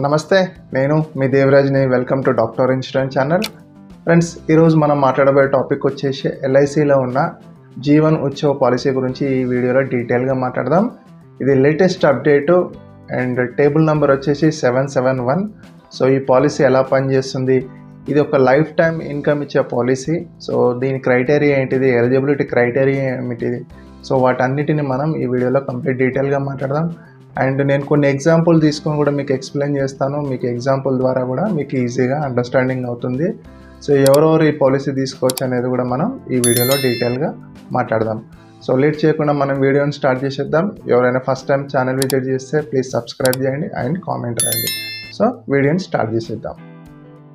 నమస్తే, నేను మీ దేవరాజ్ని. Welcome to doctor insurance channel. Friends, ఈరోజు మనం మాట్లాడబోయే టాపిక్ వచ్చేసి ఎల్ఐసిలో ఉన్న జీవన్ ఉత్సవ్ పాలసీ గురించి ఈ వీడియోలో డీటెయిల్గా మాట్లాడదాం. ఇది latest update and table number వచ్చేసి 771. సో ఈ పాలసీ ఎలా పనిచేస్తుంది, ఇది ఒక లైఫ్ టైం ఇన్కమ్ ఇచ్చే పాలసీ. సో దీని క్రైటీరియా ఏంటిది, ఎలిజిబిలిటీ క్రైటీరియా ఏమిటిది, సో వాటన్నిటిని మనం ఈ వీడియోలో కంప్లీట్ డీటెయిల్గా మాట్లాడదాం. అండ్ నేను కొన్ని ఎగ్జాంపుల్ తీసుకొని కూడా మీకు ఎక్స్ప్లెయిన్ చేస్తాను. మీకు ఎగ్జాంపుల్ ద్వారా కూడా మీకు ఈజీగా అండర్స్టాండింగ్ అవుతుంది. సో ఎవరెవరు ఈ పాలసీ తీసుకోవచ్చు అనేది కూడా మనం ఈ వీడియోలో డీటెయిల్గా మాట్లాడదాం. సో లేట్ చేయకుండా మనం వీడియోని స్టార్ట్ చేసేద్దాం. ఎవరైనా ఫస్ట్ టైం ఛానల్ విజిట్ చేస్తే ప్లీజ్ సబ్స్క్రైబ్ చేయండి అండ్ కామెంట్ రాయండి. సో వీడియోని స్టార్ట్ చేసేద్దాం.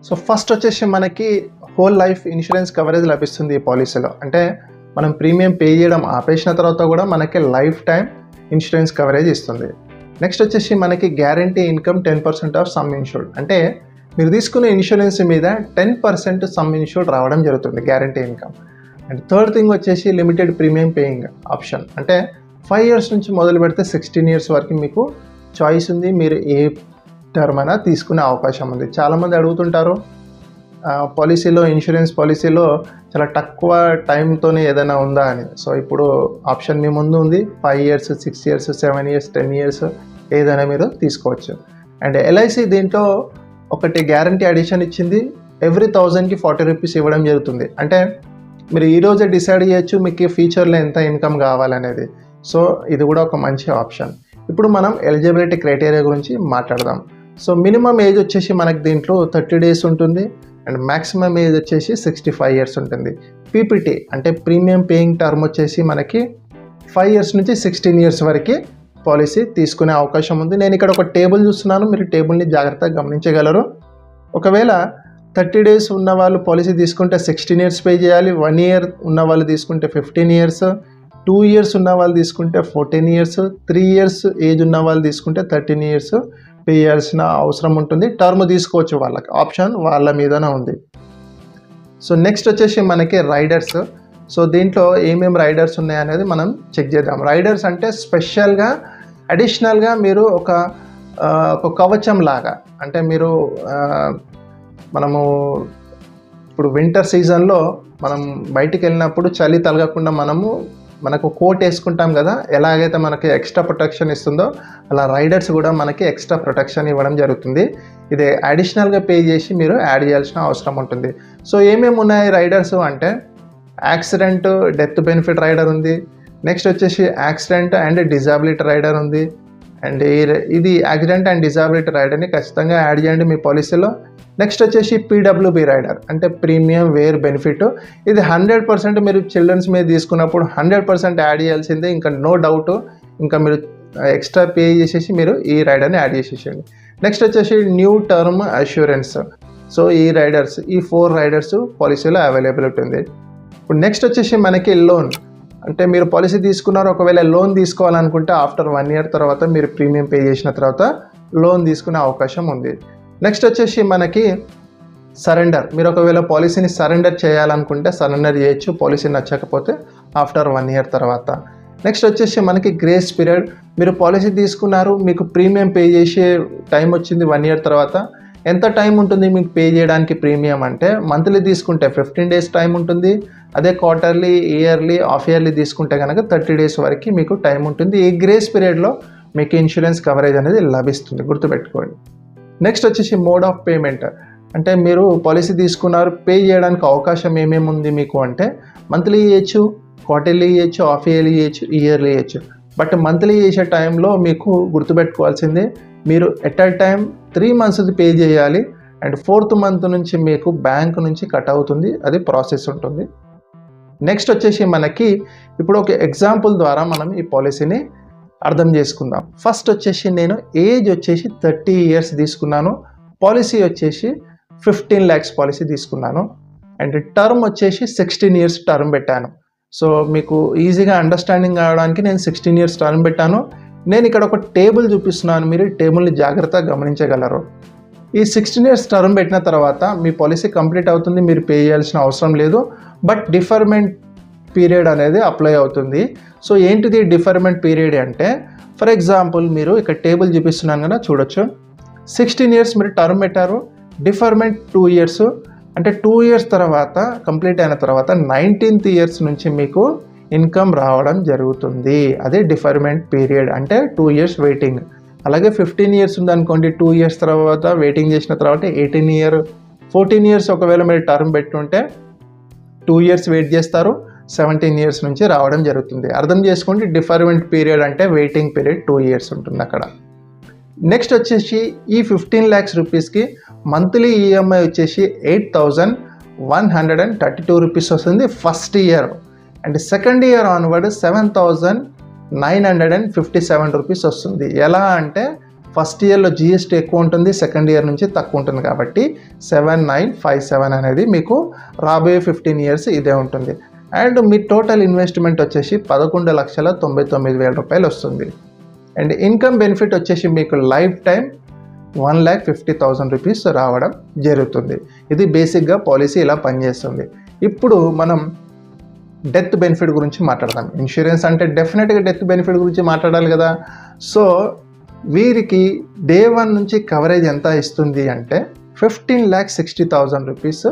సో ఫస్ట్ వచ్చేసి మనకి హోల్ లైఫ్ ఇన్సూరెన్స్ కవరేజ్ లభిస్తుంది ఈ పాలసీలో. అంటే మనం ప్రీమియం పే చేయడం ఆపేసిన తర్వాత కూడా మనకి లైఫ్ టైం ఇన్సూరెన్స్ కవరేజ్ ఇస్తుంది. నెక్స్ట్ వచ్చేసి మనకి guarantee income 10% of some insured. అంటే మీరు తీసుకునే ఇన్సూరెన్స్ మీద 10% సమ్ ఇన్షూర్డ్ రావడం జరుగుతుంది, guarantee income. And third thing వచ్చేసి లిమిటెడ్ ప్రీమియం పేయింగ్ ఆప్షన్. అంటే 5 years నుంచి మొదలు పెడితే 16 years వరకు మీకు చాయిస్ ఉంది, మీరు ఏ టర్మ్ అయినా తీసుకునే అవకాశం ఉంది. చాలామంది అడుగుతుంటారు పాలసీలో, ఇన్సూరెన్స్ పాలసీలో చాలా తక్కువ టైంతోనే ఏదైనా ఉందా అని. సో ఇప్పుడు ఆప్షన్ మీ ముందు ఉంది. 5 years, 6 years, 7 years, 10 years ఏదైనా మీరు తీసుకోవచ్చు. అండ్ ఎల్ఐసి దీంట్లో ఒకటి గ్యారంటీ అడిషన్ ఇచ్చింది. ఎవ్రీ 1000కి 40 rupees ఇవ్వడం జరుగుతుంది. అంటే మీరు ఈరోజే డిసైడ్ చేయొచ్చు మీకు ఫ్యూచర్లో ఎంత ఇన్కమ్ కావాలనేది. సో ఇది కూడా ఒక మంచి ఆప్షన్. ఇప్పుడు మనం ఎలిజిబిలిటీ క్రైటీరియా గురించి మాట్లాడదాం. సో మినిమం ఏజ్ వచ్చేసి మనకి దీంట్లో 30 days ఉంటుంది. అండ్ మ్యాక్సిమం ఏజ్ వచ్చేసి 65 years ఉంటుంది. పీపీటీ అంటే ప్రీమియం పేయింగ్ టర్మ్ వచ్చేసి మనకి 5 years నుంచి 16 years వరకు పాలసీ తీసుకునే అవకాశం ఉంది. నేను ఇక్కడ ఒక టేబుల్ చూస్తున్నాను, మీరు టేబుల్ని జాగ్రత్తగా గమనించగలరు. ఒకవేళ 30 days ఉన్న వాళ్ళు పాలసీ తీసుకుంటే 16 years పే చేయాలి. 1 year ఉన్న వాళ్ళు తీసుకుంటే 15 years, 2 years ఉన్న వాళ్ళు తీసుకుంటే 14 years, 3 years ఏజ్ ఉన్న వాళ్ళు తీసుకుంటే 13 years పే చేయాల్సిన అవసరం ఉంటుంది. టర్మ్ తీసుకోవచ్చు, వాళ్ళకి ఆప్షన్ వాళ్ళ మీదనే ఉంది. సో నెక్స్ట్ వచ్చేసి మనకి రైడర్స్. సో దీంట్లో ఏమేమి రైడర్స్ ఉన్నాయనేది మనం చెక్ చేద్దాం. రైడర్స్ అంటే స్పెషల్గా అడిషనల్గా మీరు ఒక కవచం లాగా, అంటే మీరు మనము ఇప్పుడు వింటర్ సీజన్లో మనం బయటికి వెళ్ళినప్పుడు చలి తలగకుండా మనకు కోట్ వేసుకుంటాం కదా, ఎలాగైతే మనకి ఎక్స్ట్రా ప్రొటెక్షన్ ఇస్తుందో అలా రైడర్స్ కూడా మనకి ఎక్స్ట్రా ప్రొటెక్షన్ ఇవ్వడం జరుగుతుంది. ఇది అడిషనల్గా పే చేసి మీరు యాడ్ చేయాల్సిన అవసరం ఉంటుంది. సో ఏమేమి ఉన్నాయి రైడర్స్ అంటే యాక్సిడెంట్ డెత్ బెనిఫిట్ రైడర్ ఉంది. నెక్స్ట్ వచ్చేసి యాక్సిడెంట్ అండ్ డిజాబిలిటీ రైడర్ ఉంది. అండ్ ఇది యాక్సిడెంట్ అండ్ డిజాబిలిటీ రైడర్ని ఖచ్చితంగా యాడ్ చేయండి మీ పాలసీలో. నెక్స్ట్ వచ్చేసి పీడబ్ల్యూబీ రైడర్ అంటే ప్రీమియం వేర్ బెనిఫిట్. ఇది 100% మీరు చిల్డ్రన్స్ మీద తీసుకున్నప్పుడు 100% యాడ్ చేయాల్సిందే, ఇంకా నో డౌట్. ఇంకా మీరు ఎక్స్ట్రా పే చేసేసి మీరు ఈ రైడర్ని యాడ్ చేసేసేయండి. నెక్స్ట్ వచ్చేసి న్యూ టర్మ్ అష్యూరెన్స్. సో ఈ రైడర్స్, ఈ 4 రైడర్స్ పాలసీలో అవైలబిలిటీ ఉంది. ఇప్పుడు నెక్స్ట్ వచ్చేసి మనకి లోన్. అంటే మీరు పాలసీ తీసుకున్నారు, ఒకవేళ లోన్ తీసుకోవాలనుకుంటే ఆఫ్టర్ 1 year తర్వాత మీరు ప్రీమియం పే చేసిన తర్వాత లోన్ తీసుకునే అవకాశం ఉంది. నెక్స్ట్ వచ్చేసి మనకి సరెండర్. మీరు ఒకవేళ పాలసీని సరెండర్ చేయాలనుకుంటే సరెండర్ చేయొచ్చు, పాలసీ నచ్చకపోతే ఆఫ్టర్ 1 year తర్వాత. నెక్స్ట్ వచ్చేసి మనకి గ్రేస్ పీరియడ్. మీరు పాలసీ తీసుకున్నారు, మీకు ప్రీమియం పే చేసే టైం వచ్చింది 1 year తర్వాత. ఎంత టైం ఉంటుంది మీకు పే చేయడానికి ప్రీమియం అంటే, మంత్లీ తీసుకుంటే 15 days టైం ఉంటుంది. అదే క్వార్టర్లీ, ఇయర్లీ, హాఫ్ ఇయర్లీ తీసుకుంటే కనుక 30 days వరకు మీకు టైం ఉంటుంది. ఈ గ్రేస్ పీరియడ్లో మీకు ఇన్సూరెన్స్ కవరేజ్ అనేది లభిస్తుంది, గుర్తుపెట్టుకోండి. నెక్స్ట్ వచ్చేసి మోడ్ ఆఫ్ పేమెంట్. అంటే మీరు పాలసీ తీసుకున్నారు, పే చేయడానికి అవకాశం ఏమేమి ఉంది మీకు అంటే మంత్లీ చేయొచ్చు, క్వార్టర్లీ చేయొచ్చు, హాఫ్ ఇయర్లీ చేయొచ్చు, ఇయర్లీ చేయొచ్చు. బట్ మంత్లీ చేసే టైంలో మీకు గుర్తుపెట్టుకోవాల్సిందే, మీరు at a time 3 months pay చేయాలి. అండ్ 4th month నుంచి మీకు బ్యాంక్ నుంచి కట్ అవుతుంది, అది ప్రాసెస్ ఉంటుంది. నెక్స్ట్ వచ్చేసి మనకి ఇప్పుడు ఒక ఎగ్జాంపుల్ ద్వారా మనం ఈ పాలసీని అర్థం చేసుకుందాం. ఫస్ట్ వచ్చేసి నేను ఏజ్ వచ్చేసి 30 years తీసుకున్నాను, పాలసీ వచ్చేసి 15 lakhs పాలసీ తీసుకున్నాను. అండ్ టర్మ్ వచ్చేసి 16 years టర్మ్ పెట్టాను. సో మీకు ఈజీగా అండర్స్టాండింగ్ కావడానికి నేను 16 years టర్మ్ పెట్టాను. నేను ఇక్కడ ఒక టేబుల్ చూపిస్తున్నాను, మీరు టేబుల్ని జాగ్రత్తగా గమనించగలరు. ఈ 16 years టర్మ్ పెట్టిన తర్వాత మీ పాలసీ కంప్లీట్ అవుతుంది, మీరు పే చేయాల్సిన అవసరం లేదు. బట్ డిఫర్మెంట్ పీరియడ్ అనేది అప్లై అవుతుంది. సో ఏంటిది డిఫర్మెంట్ పీరియడ్ అంటే, ఫర్ ఎగ్జాంపుల్ మీరు ఇక్కడ టేబుల్ చూపిస్తున్నాను కదా, చూడొచ్చు. 16 ఇయర్స్ మీరు టర్మ్ పెట్టారు, డిఫర్మెంట్ 2 ఇయర్స్, అంటే 2 ఇయర్స్ తర్వాత కంప్లీట్ అయిన తర్వాత 19th ఇయర్స్ నుంచి మీకు ఇన్కమ్ రావడం జరుగుతుంది. అదే డిఫర్మెంట్ పీరియడ్, అంటే 2 ఇయర్స్ వెయిటింగ్. అలాగే 15 ఇయర్స్ ఉందనుకోండి, 2 ఇయర్స్ తర్వాత వెయిటింగ్ చేసిన తర్వాత 18 ఇయర్, 14 ఇయర్స్ ఒకవేళ మీరు టర్మ్ పెట్టుంటే 2 ఇయర్స్ వెయిట్ చేస్తారు, 17 ఇయర్స్ నుంచి రావడం జరుగుతుంది. అర్థం చేసుకోండి, డిఫర్మెంట్ పీరియడ్ అంటే వెయిటింగ్ పీరియడ్ 2 ఇయర్స్ ఉంటుంది అక్కడ. నెక్స్ట్ వచ్చేసి ఈ 15 lakhs రూపీస్కి మంత్లీ ఈఎంఐ వచ్చేసి 8,132 రూపీస్ వస్తుంది first year. And second year onward 7,957 rupees వస్తుంది. ఎలా అంటే ఫస్ట్ ఇయర్లో జిఎస్టీ ఎక్కువ ఉంటుంది, సెకండ్ ఇయర్ నుంచి తక్కువ ఉంటుంది కాబట్టి 7,957 అనేది మీకు రాబోయే 15 ఇయర్స్ ఇదే ఉంటుంది. అండ్ మీ టోటల్ ఇన్వెస్ట్మెంట్ వచ్చేసి 11,99,000 రూపాయలు వస్తుంది. అండ్ ఇన్కమ్ బెనిఫిట్ వచ్చేసి మీకు లైఫ్ టైం 1,50,000 రూపీస్ రావడం జరుగుతుంది. ఇది బేసిక్గా పాలసీ ఇలా పనిచేస్తుంది. ఇప్పుడు మనం డెత్ బెనిఫిట్ గురించి మాట్లాడదాం. ఇన్సూరెన్స్ అంటే డెఫినెట్గా డెత్ బెనిఫిట్ గురించి మాట్లాడాలి కదా. సో వీరికి డే 1 నుంచి కవరేజ్ ఎంత ఇస్తుంది అంటే 15,60,000 రూపీస్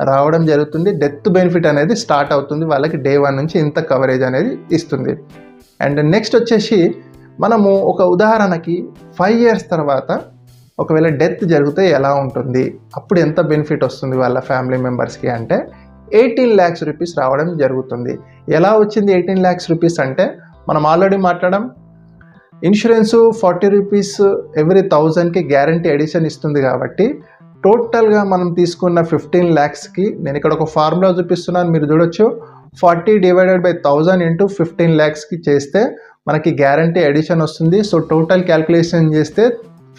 రావడం జరుగుతుంది. డెత్ బెనిఫిట్ అనేది స్టార్ట్ అవుతుంది వాళ్ళకి డే 1 నుంచి ఇంత కవరేజ్ అనేది ఇస్తుంది. అండ్ నెక్స్ట్ వచ్చేసి మనము ఒక ఉదాహరణకి 5 ఇయర్స్ తర్వాత ఒకవేళ డెత్ జరిగితే ఎలా ఉంటుంది, అప్పుడు ఎంత బెనిఫిట్ వస్తుంది వాళ్ళ ఫ్యామిలీ మెంబర్స్కి అంటే 18 lakhs రూపీస్ రావడం జరుగుతుంది. ఎలా వచ్చింది 18 lakhs రూపీస్ అంటే మనం ఆల్రెడీ మాట్లాడడం, ఇన్సూరెన్సు 40 రూపీస్ ఎవ్రీ 1000కి గ్యారంటీ ఎడిషన్ ఇస్తుంది కాబట్టి టోటల్గా మనం తీసుకున్న 15 lakhsకి నేను ఇక్కడ ఒక ఫార్ములా చూపిస్తున్నాను, మీరు చూడొచ్చు. 40 డివైడెడ్ బై 1000 ఇంటూ 15 lakhsకి చేస్తే మనకి గ్యారంటీ ఎడిషన్ వస్తుంది. సో టోటల్ క్యాల్కులేషన్ చేస్తే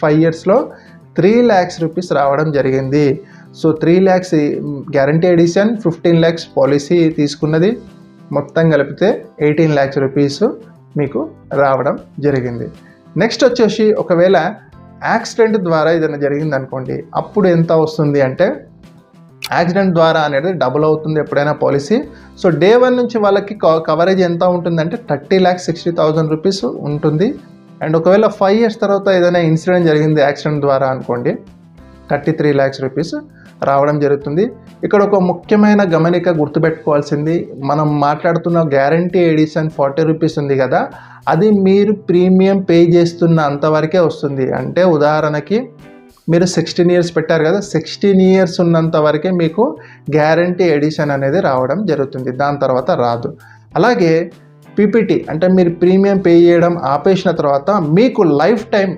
5 ఇయర్స్లో 3 lakhs రూపీస్ రావడం జరిగింది. So 3 lakhs guarantee edition, 15 lakhs policy తీసుకున్నది, మొత్తం కలిపితే 18 lakhs రూపీస్ మీకు రావడం జరిగింది. నెక్స్ట్ వచ్చేసి ఒకవేళ యాక్సిడెంట్ ద్వారా ఏదైనా జరిగింది అనుకోండి, అప్పుడు ఎంత వస్తుంది అంటే యాక్సిడెంట్ ద్వారా అనేది డబుల్ అవుతుంది ఎప్పుడైనా పాలసీ. సో డే 1 నుంచి వాళ్ళకి కవరేజ్ ఎంత ఉంటుందంటే 30,60,000 రూపీస్ ఉంటుంది. అండ్ ఒకవేళ 5 ఇయర్స్ తర్వాత ఏదైనా ఇన్సిడెంట్ జరిగింది యాక్సిడెంట్ ద్వారా అనుకోండి, 33 lakhs రూపీస్ రావడం జరుగుతుంది. ఇక్కడ ఒక ముఖ్యమైన గమనిక గుర్తుపెట్టుకోవాల్సింది, మనం మాట్లాడుతున్న గ్యారంటీ ఎడిషన్ 40 రూపీస్ ఉంది కదా, అది మీరు ప్రీమియం పే చేస్తున్న అంతవరకే వస్తుంది. అంటే ఉదాహరణకి మీరు 16 ఇయర్స్ పెట్టారు కదా, 16 ఇయర్స్ ఉన్నంత వరకే మీకు గ్యారంటీ ఎడిషన్ అనేది రావడం జరుగుతుంది, దాని తర్వాత రాదు. అలాగే పీపీటీ అంటే మీరు ప్రీమియం పే చేయడం ఆపేసిన తర్వాత మీకు లైఫ్ టైం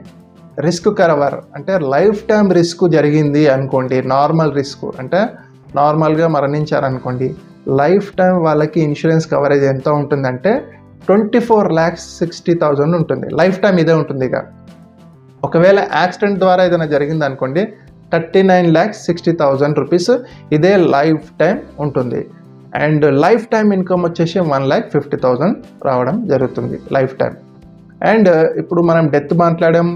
రిస్క్ కవర్, అంటే లైఫ్ టైం రిస్క్ జరిగింది అనుకోండి, నార్మల్ రిస్క్ అంటే నార్మల్గా మరణించారనుకోండి, లైఫ్ టైం వాళ్ళకి ఇన్సూరెన్స్ కవరేజ్ ఎంత ఉంటుందంటే 24,60,000 ఉంటుంది. లైఫ్ టైం ఇదే ఉంటుంది. ఇక ఒకవేళ యాక్సిడెంట్ ద్వారా ఏదైనా జరిగింది అనుకోండి 39,60,000 రూపీస్ ఇదే లైఫ్ టైం ఉంటుంది. అండ్ లైఫ్ టైం ఇన్కమ్ వచ్చేసి 1,50,000 రావడం జరుగుతుంది లైఫ్ టైం. అండ్ ఇప్పుడు మనం డెత్ మాట్లాడాం,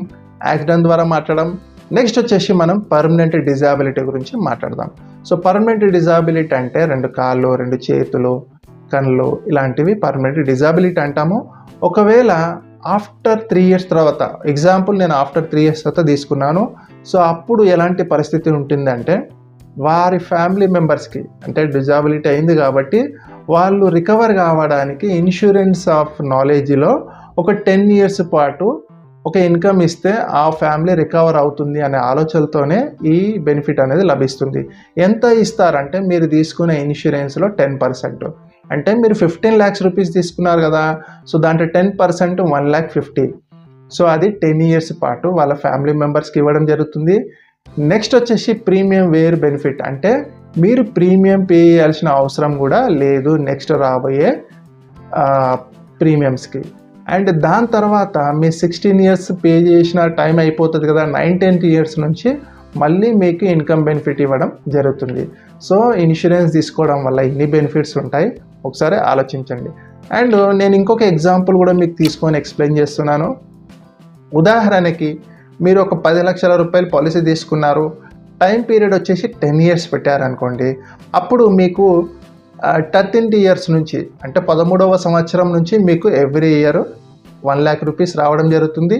యాక్సిడెంట్ ద్వారా మాట్లాడడం. నెక్స్ట్ వచ్చేసి మనం పర్మనెంట్ డిజాబిలిటీ గురించి మాట్లాడదాం. సో పర్మనెంట్ డిజాబిలిటీ అంటే 2 కాళ్ళు, 2 చేతులు, కళ్ళు ఇలాంటివి పర్మనెంట్ డిజాబిలిటీ అంటాము. ఒకవేళ ఆఫ్టర్ 3 ఇయర్స్ తర్వాత, ఎగ్జాంపుల్ నేను ఆఫ్టర్ 3 ఇయర్స్ తర్వాత తీసుకున్నాను. సో అప్పుడు ఎలాంటి పరిస్థితి ఉంటుందంటే వారి ఫ్యామిలీ మెంబర్స్కి, అంటే డిజాబిలిటీ అయింది కాబట్టి వాళ్ళు రికవర్ కావడానికి ఇన్సూరెన్స్ ఆఫ్ నాలెడ్జ్లో ఒక 10 ఇయర్స్ పాటు ఒక ఇన్కమ్ ఇస్తే ఆ ఫ్యామిలీ రికవర్ అవుతుంది అనే ఆలోచనతోనే ఈ బెనిఫిట్ అనేది లభిస్తుంది. ఎంత ఇస్తారంటే మీరు తీసుకునే ఇన్సూరెన్స్లో 10%, అంటే మీరు 15 lakhs రూపీస్ తీసుకున్నారు కదా, సో దాంట్లో 10% 1,50,000. సో అది 10 ఇయర్స్ పాటు వాళ్ళ ఫ్యామిలీ మెంబర్స్కి ఇవ్వడం జరుగుతుంది. నెక్స్ట్ వచ్చేసి ప్రీమియం వేర్ బెనిఫిట్, అంటే మీరు ప్రీమియం పే చేయాల్సిన అవసరం కూడా లేదు నెక్స్ట్ రాబోయే ప్రీమియమ్స్కి. అండ్ దాని తర్వాత మీ 16 ఇయర్స్ పే చేసిన టైం అయిపోతుంది కదా, 19th ఇయర్స్ నుంచి మళ్ళీ మీకు ఇన్కమ్ బెనిఫిట్ ఇవ్వడం జరుగుతుంది. సో ఇన్సూరెన్స్ తీసుకోవడం వల్ల ఇన్ని బెనిఫిట్స్ ఉంటాయి, ఒకసారి ఆలోచించండి. అండ్ నేను ఇంకొక ఎగ్జాంపుల్ కూడా మీకు తీసుకొని ఎక్స్ప్లెయిన్ చేస్తున్నాను. ఉదాహరణకి మీరు ఒక 10 లక్షల రూపాయలు పాలసీ తీసుకున్నారు, టైం పీరియడ్ వచ్చేసి 10 ఇయర్స్ పెట్టారనుకోండి, అప్పుడు మీకు 13th ఇయర్స్ నుంచి, అంటే 13వ సంవత్సరం నుంచి మీకు ఎవ్రీ ఇయర్ 1 lakh రూపీస్ రావడం జరుగుతుంది.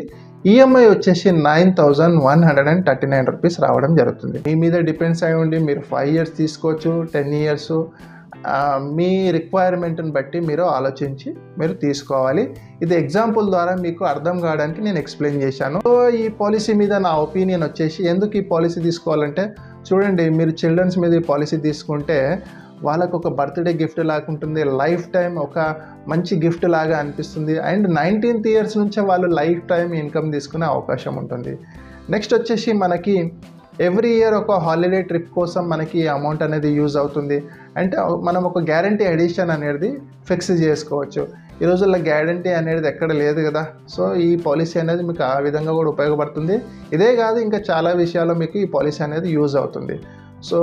ఈఎంఐ వచ్చేసి 9139 రూపీస్ రావడం జరుగుతుంది. మీ మీద డిపెండ్స్ అయి ఉండి మీరు 5 ఇయర్స్ తీసుకోవచ్చు, 10 ఇయర్స్, మీ రిక్వైర్మెంట్ని బట్టి మీరు ఆలోచించి మీరు తీసుకోవాలి. ఇది ఎగ్జాంపుల్ ద్వారా మీకు అర్థం కావడానికి నేను ఎక్స్ప్లెయిన్ చేశాను. సో ఈ పాలసీ మీద నా ఒపీనియన్ వచ్చేసి, ఎందుకు ఈ పాలసీ తీసుకోవాలంటే, చూడండి, మీరు చిల్డ్రన్స్ మీద ఈ పాలసీ తీసుకుంటే వాళ్ళకు ఒక బర్త్డే గిఫ్ట్ లాగా ఉంటుంది, లైఫ్ టైం ఒక మంచి గిఫ్ట్ లాగా అనిపిస్తుంది. అండ్ 19th ఇయర్స్ నుంచే వాళ్ళు లైఫ్ టైం ఇన్కమ్ తీసుకునే అవకాశం ఉంటుంది. నెక్స్ట్ వచ్చేసి మనకి ఎవ్రీ ఇయర్ ఒక హాలిడే ట్రిప్ కోసం మనకి అమౌంట్ అనేది యూజ్ అవుతుంది. అంటే మనం ఒక గ్యారంటీ ఎడిషన్ అనేది ఫిక్స్ చేసుకోవచ్చు. ఈ రోజుల్లో గ్యారంటీ అనేది ఎక్కడ లేదు కదా. సో ఈ పాలసీ అనేది మీకు ఆ విధంగా కూడా ఉపయోగపడుతుంది. ఇదే కాదు, ఇంకా చాలా విషయాల్లో మీకు ఈ పాలసీ అనేది యూజ్ అవుతుంది. సో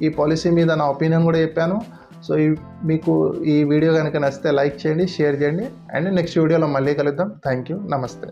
ఈ పాలసీ మీద నా ఒపీనియన్ కూడా చెప్పాను. సో మీకు ఈ వీడియో కనుక నచ్చితే లైక్ చేయండి, షేర్ చేయండి, అండ్ నెక్స్ట్ వీడియోలో మళ్ళీ కలుద్దాం. థ్యాంక్ యూ, నమస్తే.